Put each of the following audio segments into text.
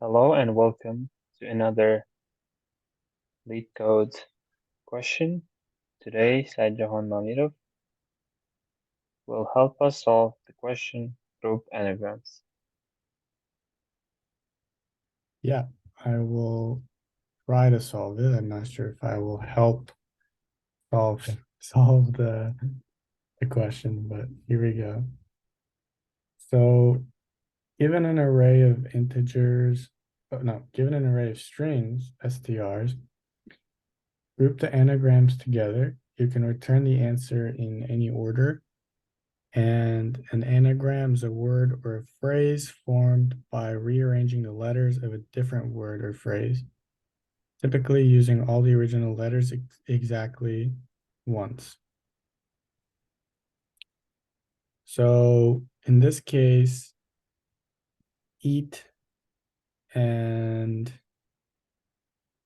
Hello and welcome to another Leetcode question. Today, Saidjahon Mamirov will help us solve the question group anagrams. Yeah, I will try to solve it. I'm not sure if I will help solve solve the question, but here we go. So given an array of integers, oh no, given an array of strings, strs, group the anagrams together. You can return the answer in any order. And an anagram is a word or a phrase formed by rearranging the letters of a different word or phrase, typically using all the original letters exactly once. So in this case, eat and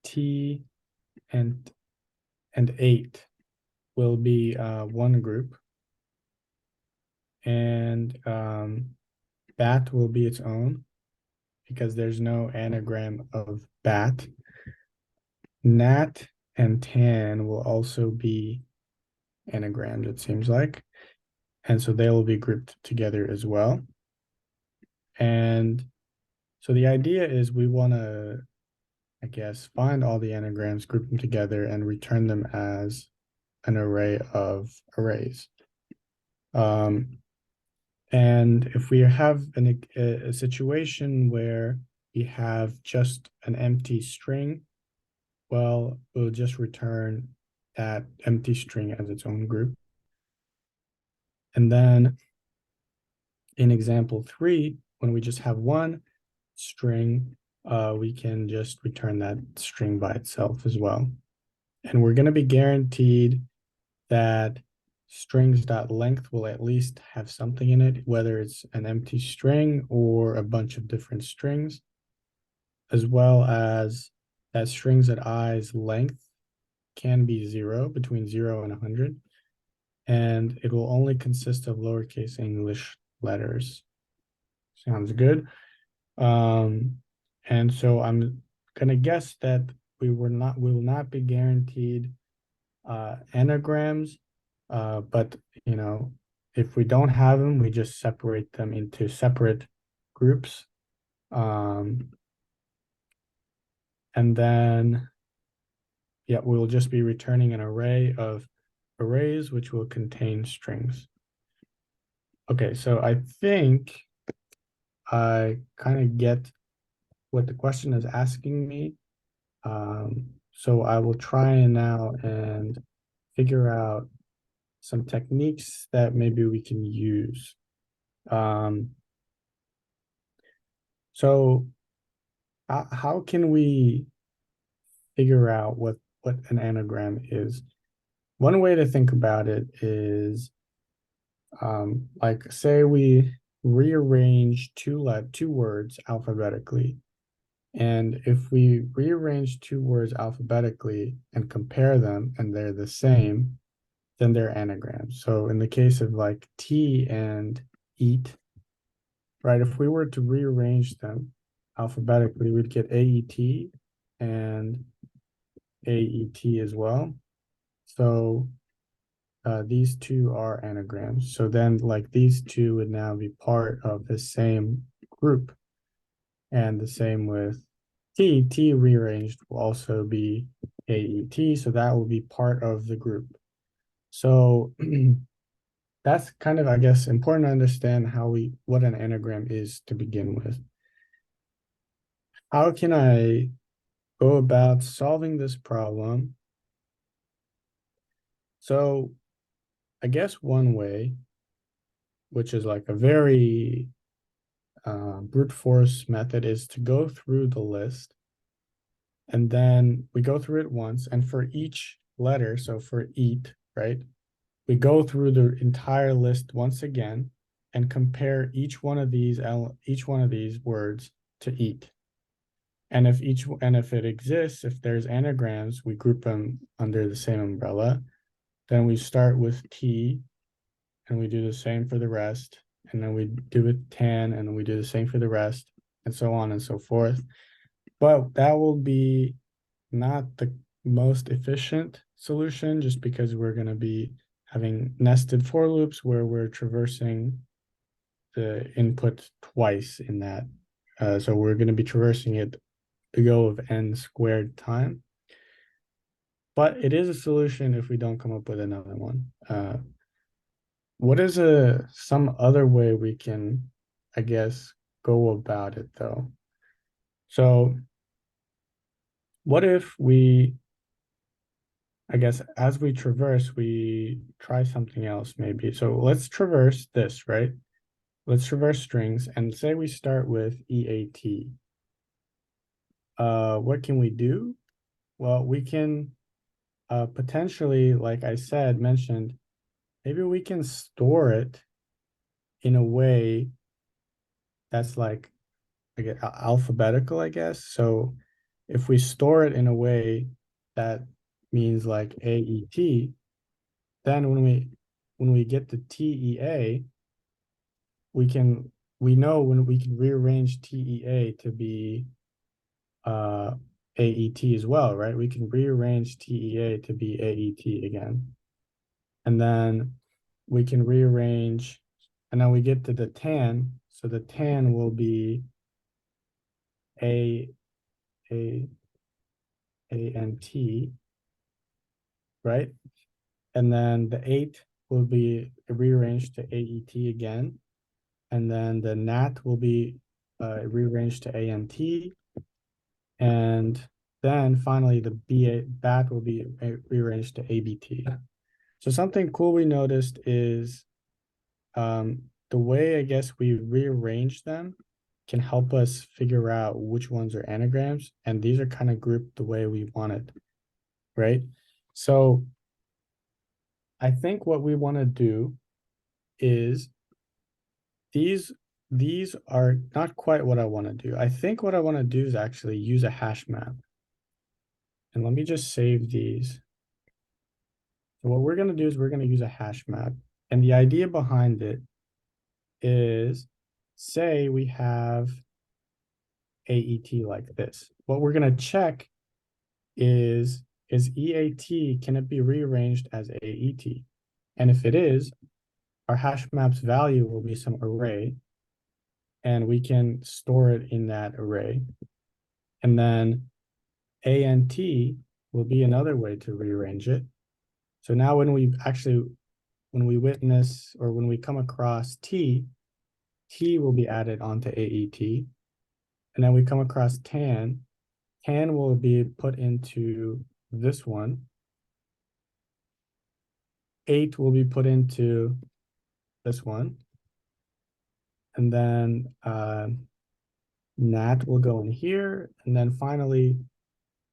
tea and eight will be one group, and bat will be its own because there's no anagram of bat. Nat and tan will also be anagrams, it seems like. And so they will be grouped together as well. And so the idea is we want to, I guess, find all the anagrams, group them together, and return them as an array of arrays. Um, and if we have a situation where we have just an empty string, well, we'll just return that empty string as its own group. And then in example 3, when we just have one string, we can just return that string by itself as well. And we're going to be guaranteed that strings.length will at least have something in it, whether it's an empty string or a bunch of different strings, as well as that strings.i's length can be 0, between 0 and 100, and it will only consist of lowercase English letters. Sounds good. And so I'm gonna guess that we will not be guaranteed anagrams, but if we don't have them, we just separate them into separate groups. Um, and then yeah, we'll just be returning an array of arrays which will contain strings. Okay, so I think I kind of get what the question is asking me. So I will try now and figure out some techniques that maybe we can use. Um, so how can we figure out what an anagram is? One way to think about it is like say we rearrange two words alphabetically. And if we rearrange two words alphabetically and compare them and they're the same, then they're anagrams. So in the case of like tea and eat, right, if we were to rearrange them alphabetically, we'd get AET and AET as well. So these two are anagrams. So then like these two would now be part of the same group. And the same with T rearranged will also be AET. So that will be part of the group. So that's kind of, I guess, important to understand what an anagram is to begin with. How can I go about solving this problem? So I guess one way, which is like a very brute force method, is to go through the list, and then we go through it once, and for each letter, so for eat, right, we go through the entire list once again and compare each one of these words to eat. And if it exists, if there's anagrams, we group them under the same umbrella. Then we start with T and we do the same for the rest. And then we do with tan and we do the same for the rest. and so on and so forth. But that will be not the most efficient solution just because we're going to be having nested for loops where we're traversing the input twice in that. So we're going to be traversing it to go of n squared time. But it is a solution if we don't come up with another one. What is some other way we can, I guess, go about it though? So what if we, I guess, as we traverse, we try something else maybe. So let's traverse this, right? Let's traverse strings and say we start with EAT. What can we do? Well, we can potentially, like I said, mentioned, maybe we can store it in a way that's like alphabetical, I guess. So if we store it in a way that means like AET, then when we get to TEA, we know when we can rearrange TEA to be AET as well, right? We can rearrange TEA to be AET again. And then we can rearrange, and then we get to the tan. So the tan will be A A ANT, right? And then the 8 will be rearranged to AET again. And then the NAT will be rearranged to ANT. And then finally the BAT will be rearranged to ABT. So something cool we noticed is the way I guess we rearrange them can help us figure out which ones are anagrams. And these are kind of grouped the way we want it, right? So I think what we want to do is these are not quite what I want to do. I think what I want to do is actually use a hash map. And let me just save these. So what we're going to do is we're going to use a hash map. And the idea behind it is, say we have AET like this. What we're going to check is EAT, can it be rearranged as AET? And if it is, our hash map's value will be some array, and we can store it in that array. And then ANT will be another way to rearrange it. So now when we witness or when we come across T will be added onto AET. And then we come across tan will be put into this one. 8 will be put into this one. And then NAT will go in here. And then finally,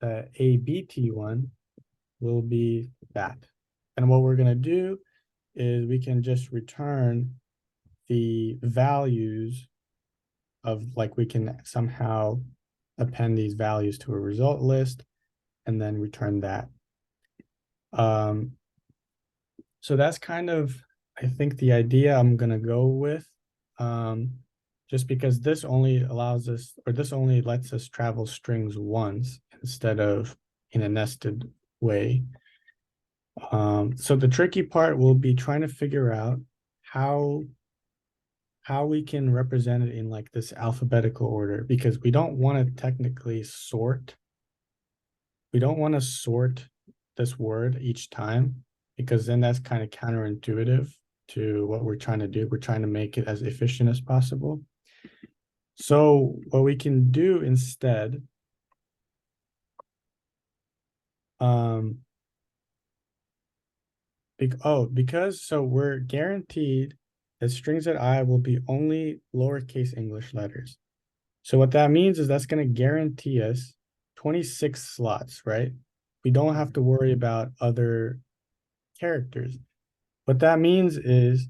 the ABT one will be that. And what we're going to do is we can just return the values of, like, we can somehow append these values to a result list and then return that. So that's kind of, I think, the idea I'm going to go with, just because this only allows us, or this only lets us travel strings once instead of in a nested way. So the tricky part will be trying to figure out how we can represent it in like this alphabetical order, because we don't want to technically sort. We don't want to sort this word each time, because then that's kind of counterintuitive to what we're trying to do. We're trying to make it as efficient as possible. So what we can do instead, because so we're guaranteed that strings at I will be only lowercase English letters. So what that means is that's going to guarantee us 26 slots, right? We don't have to worry about other characters. What that means is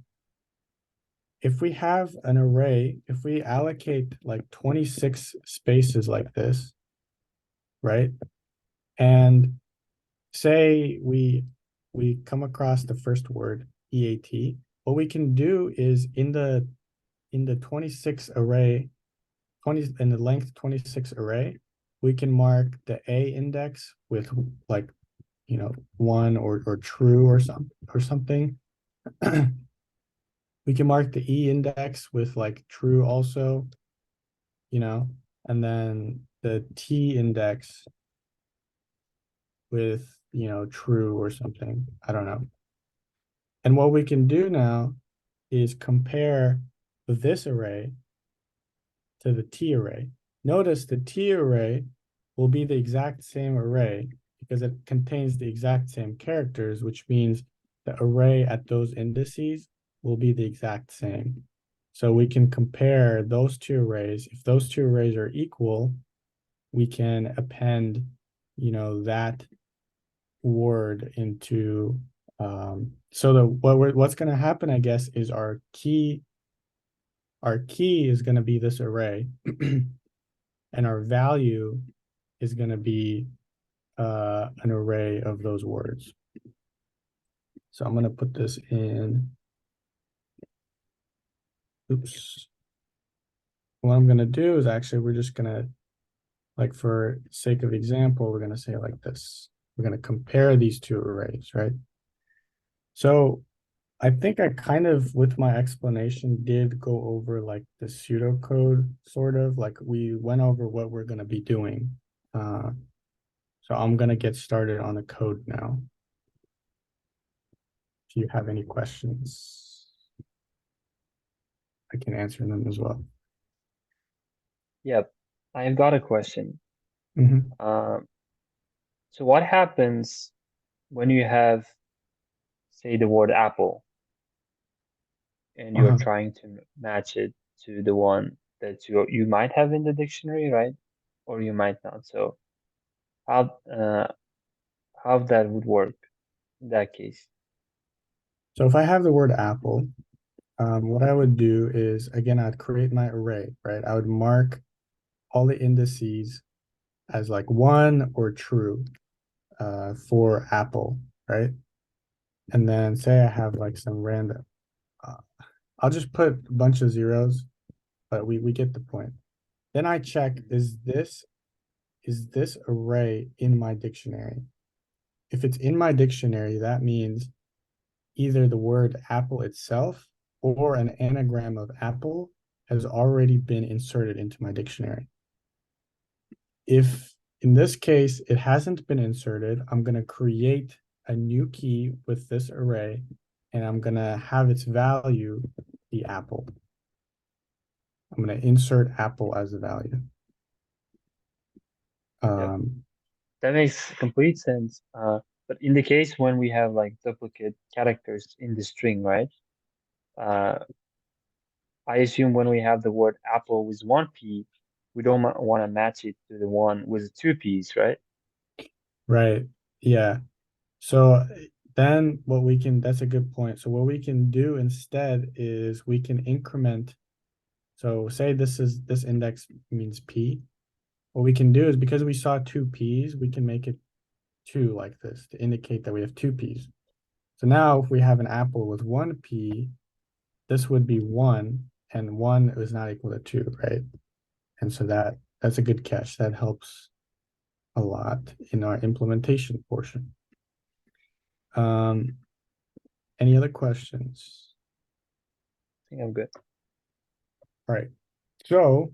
if we have an array, if we allocate like 26 spaces like this, right? And say we come across the first word, EAT, what we can do is in the 26 array 20 in the length 26 array, we can mark the A index with like, one or true or something. We can mark the E index with like true also, and then the T index with, true or something. I don't know. And what we can do now is compare this array to the T array. Notice the T array will be the exact same array because it contains the exact same characters, which means the array at those indices will be the exact same. So we can compare those two arrays. If those two arrays are equal, we can append, that word into so what's going to happen, I guess, is our key is going to be this array and our value is going to be an array of those words. So I'm going to put this in. Oops. What I'm going to do is actually, we're just going to, like, for sake of example, we're going to say like this. We're going to compare these two arrays, right? So I think I kind of, with my explanation, did go over like the pseudocode, sort of like we went over what we're going to be doing. So I'm going to get started on the code now. If you have any questions, I can answer them as well. Yep, I've got a question. Mhm. So what happens when you have, say, the word apple and you're Uh-huh. trying to match it to the one that you might have in the dictionary, right? Or you might not. So how how that would work in that case? So if I have the word apple, what I would do is, again, I'd create my array, right? I would mark all the indices as like one or true for apple, right? And then say I have like some random, uh, I'll just put a bunch of zeros, but we get the point. Then I check, is this array in my dictionary? If it's in my dictionary, that means either the word apple itself or an anagram of apple has already been inserted into my dictionary. If in this case it hasn't been inserted, I'm going to create a new key with this array and I'm going to have its value be apple. I'm going to insert apple as the value. Yep, Um, that makes complete sense. But in the case when we have like duplicate characters in the string, right? Uh, I assume when we have the word apple with one P, we don't want to match it to the one with two P's, right? right. Yeah. So then that's a good point. So what we can do instead is we can increment. So say this index means P. What we can do is, because we saw two P's, we can make it two like this to indicate that we have two P's. So now if we have an apple with one P, this would be one, and one is not equal to two, right? And so that's a good catch. That helps a lot in our implementation portion. Um, any other questions? I think I'm good. All right. So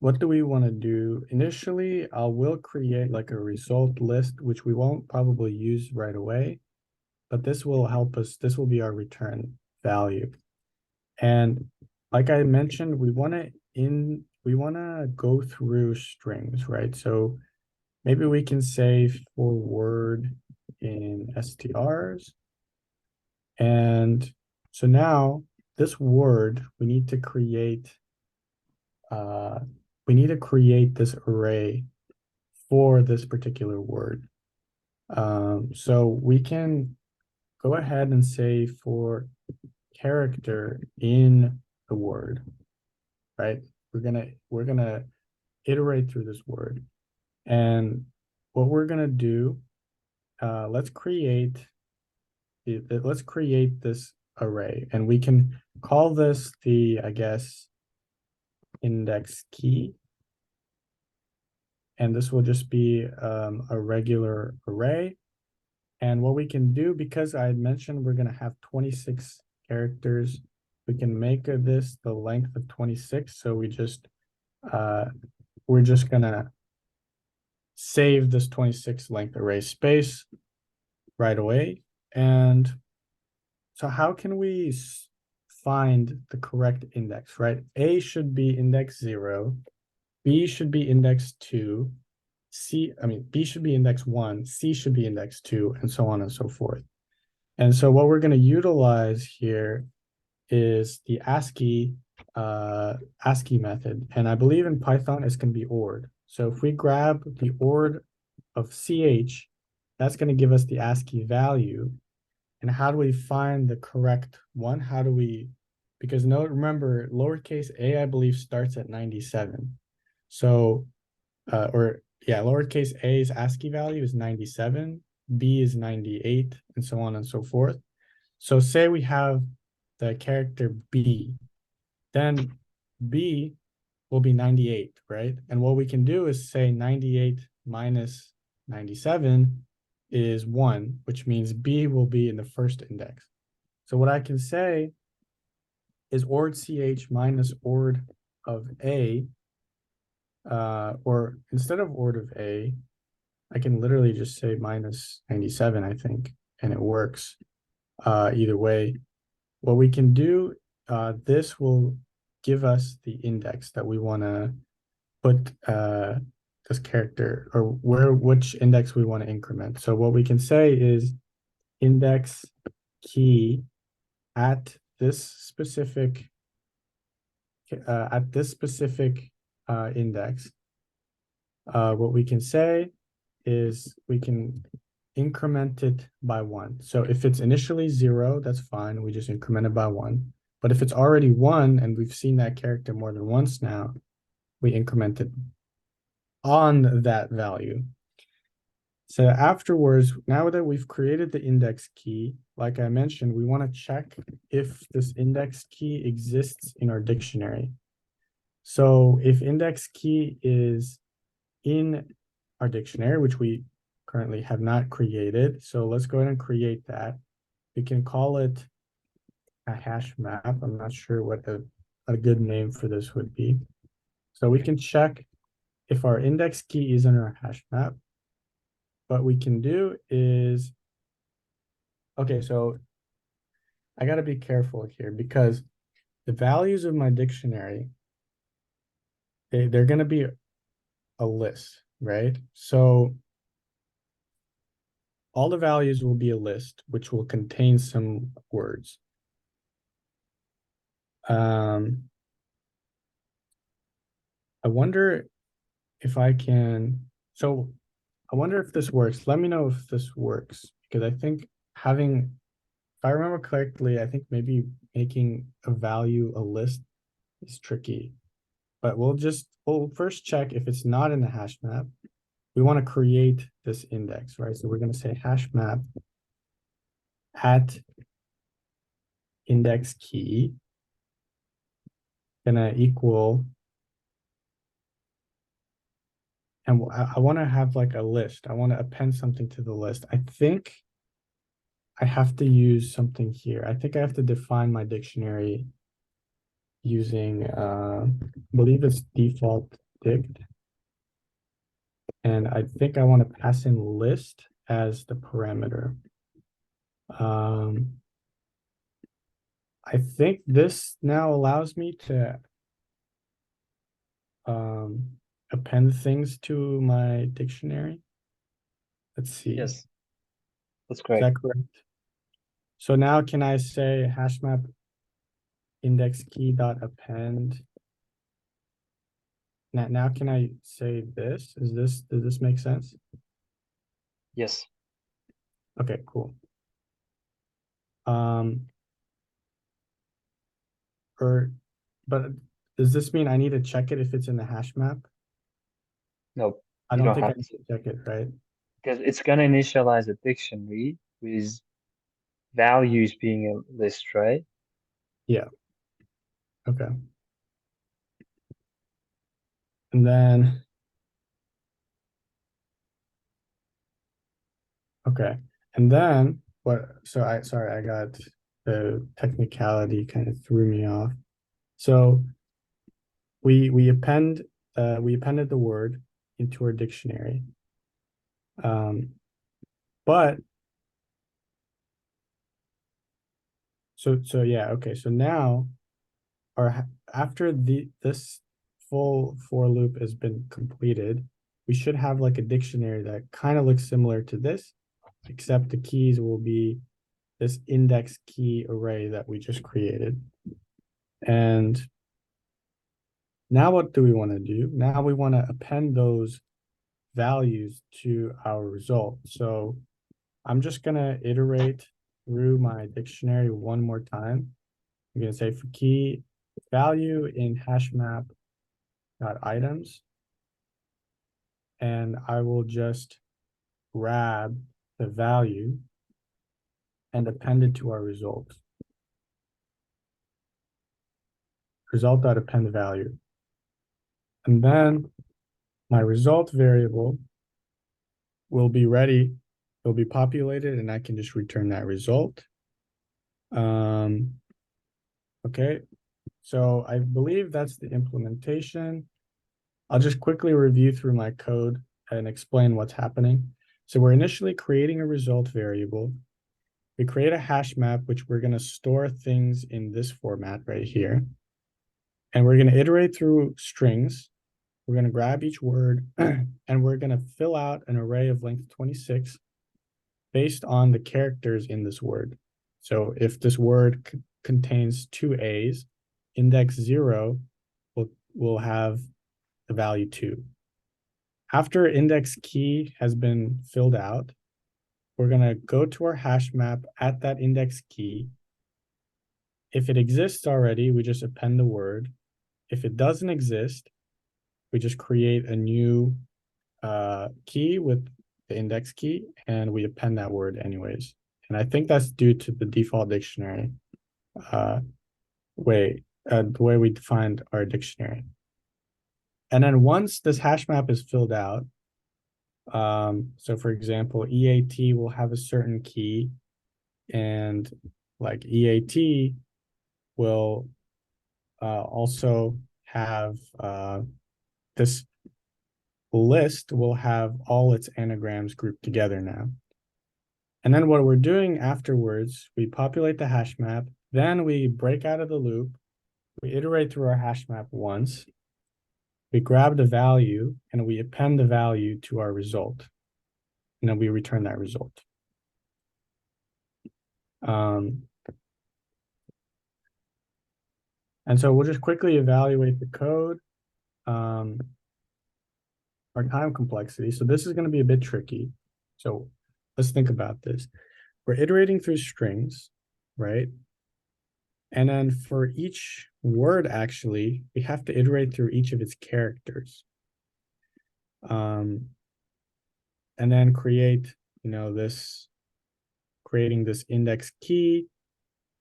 what do we want to do? Initially, I will create like a result list, which we won't probably use right away, but this will help us. This will be our return value. And like I mentioned, we want to go through strings, right? So maybe we can say for word in strs. And so now this word, uh, we need to create this array for this particular word. So we can go ahead and say for character in the word, right? We're gonna iterate through this word. And what we're gonna do, let's create this array, and we can call this the, I guess, index key. And this will just be a regular array. And what we can do, because I had mentioned we're going to have 26 characters, we can make this the length of 26. So we're just going to save this 26 length array space right away. And so how can we find the correct index, right? A should be index 0, B should be index 2, B should be index 1, C should be index 2, and so on and so forth. And so what we're going to utilize here is the ASCII method. And I believe in Python it's going to be ORed. So if we grab the ORed of CH, that's going to give us the ASCII value. And how do we find the correct one? Because remember, lowercase a, I believe, starts at 97. So, lowercase a's ASCII value is 97, B is 98, and so on and so forth. So say we have the character B, then B will be 98, right? And what we can do is say 98 minus 97 is 1, which means B will be in the first index. So what I can say is ord ch minus ord of A, or instead of ord of A, I can literally just say minus 97, I think, and it works either way. What we can do, this will give us the index that we want to put this character, or which index we want to increment. So what we can say is index key at this specific index. What we can say is we can increment it by 1. So if it's initially 0, that's fine. We just increment it by 1. But if it's already 1 and we've seen that character more than once now, we increment it on that value. So afterwards, now that we've created the index key, like I mentioned, we want to check if this index key exists in our dictionary. So if index key is in our dictionary, which we currently have not created, so let's go ahead and create that. We can call it a hash map. I'm not sure what a good name for this would be. So we can check if our index key is in our hash map. What we can do is, okay, so I got to be careful here because the values of my dictionary, they're going to be a list, right? So all the values will be a list, which will contain some words. I wonder if I can, so I wonder if this works. Let me know if this works, because I think if I remember correctly, I think maybe making a value a list is tricky. But we'll first check if it's not in the hash map. We want to create this index, right? So we're going to say hash map at index key gonna equal, and I want to have like a list. I want to append something to the list. I think I have to use something here. I think I have to define my dictionary using, I believe it's default dict. And I think I want to pass in list as the parameter. I think this now allows me to append things to my dictionary. Let's see. Yes, that's Is correct. that correct? So now can I say hash map index key dot append? Now can I say this? Does this make sense? Yes. Okay, cool. But does this mean I need to check it if it's in the hash map? No, I you don't don't think I have need to, to check it, right? because it's gonna initialize a dictionary with values being a list, right? Yeah. Okay. And then, okay. And then so sorry, I got the technicality kind of threw me off. So we appended the word into our dictionary. But so yeah, okay. So now after this full for loop has been completed, we should have like a dictionary that kind of looks similar to this, except the keys will be this index key array that we just created. And now what do we want to do? Now we want to append those values to our result. So I'm just going to iterate through my dictionary one more time. I'm going to say for key value in hash map dot items, and I will just grab the value and append it to our result. Result dot append value. And then my result variable will be ready. It'll be populated and I can just return that result. Okay, so I believe that's the implementation. I'll just quickly review through my code and explain what's happening. So we're initially creating a result variable. We create a hash map, which we're going to store things in this format right here. And we're going to iterate through strings. We're going to grab each word and we're going to fill out an array of length 26 based on the characters in this word. So if this word contains two A's, index 0 will have the value 2. After index key has been filled out, we're going to go to our hash map at that index key. If it exists already, we just append the word. If it doesn't exist, we just create a new key with the index key and we append that word anyways. And I think that's due to the default dictionary the way we defined our dictionary. And then once this hash map is filled out, so for example, EAT will have a certain key, and like EAT will also have this list will have all its anagrams grouped together now. And then what we're doing afterwards, we populate the hash map, then we break out of the loop, we iterate through our hash map once, we grab the value and we append the value to our result. And then we return that result. And so we'll just quickly evaluate the code, our time complexity. So this is going to be a bit tricky. So let's think about this. We're iterating through strings, right? And then for each word, actually, we have to iterate through each of its characters. And then create, creating this index key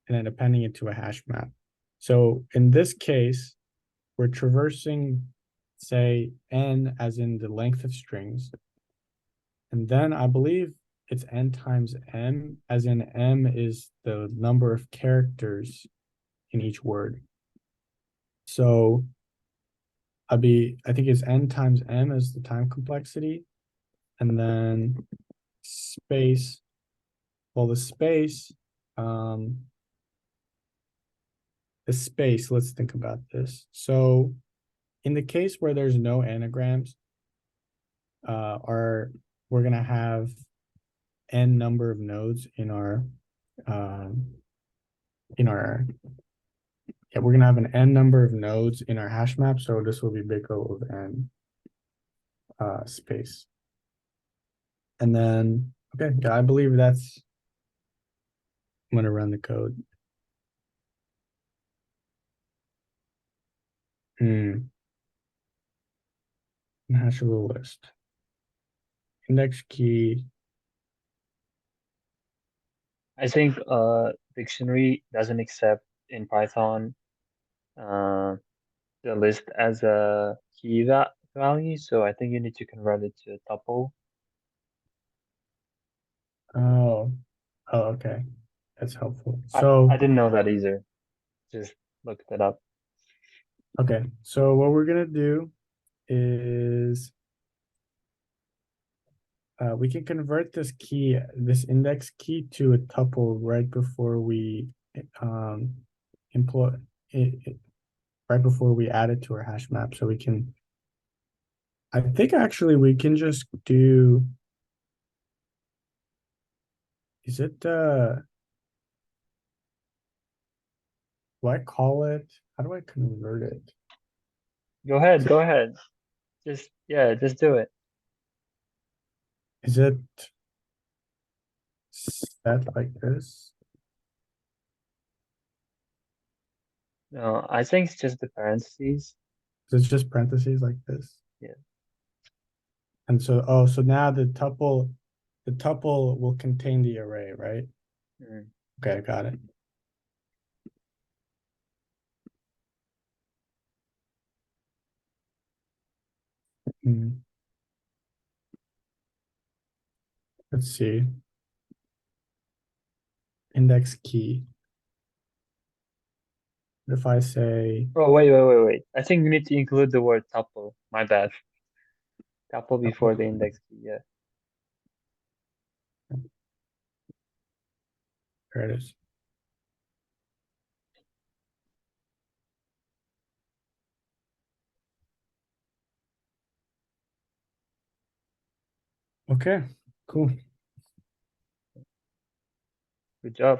and then appending it to a hash map. So in this case, we're traversing, say, n as in the length of strings. And then I believe it's n times m, as in m is the number of characters in each word. So I think it's n times m as the time complexity. And then space, well, the space, let's think about this. So in the case where there's no anagrams, we're going to have n number of nodes in our we're going to have an n number of nodes in our hash map. So this will be big O of n space. And then, okay, yeah, I believe I'm going to run the code. Hashable list. Index key. I think dictionary doesn't accept in Python the list as a value, so I think you need to convert it to a tuple. Oh, oh, okay. That's helpful. I So, didn't know that either. Just looked it up. okay. So what we're gonna do is we can convert this key, this index key to a tuple right before we um employ it, right before we add it to our hash map. So we can, I think actually we can just do, is it do I call it? How do I convert it? Go ahead, Is it go ahead. Just yeah, just do it. is it set like this? No, I think it's just the parentheses. Is it just parentheses like this? Yeah. And so, oh, so now the tuple will contain the array, right? Mm. Okay, got it. Hmm. Let's see. Index key. If I say, Oh, wait. I think we need to include the word tuple. My bad. Tuple before the index key. Yeah. there it is. Okay, cool. Good job.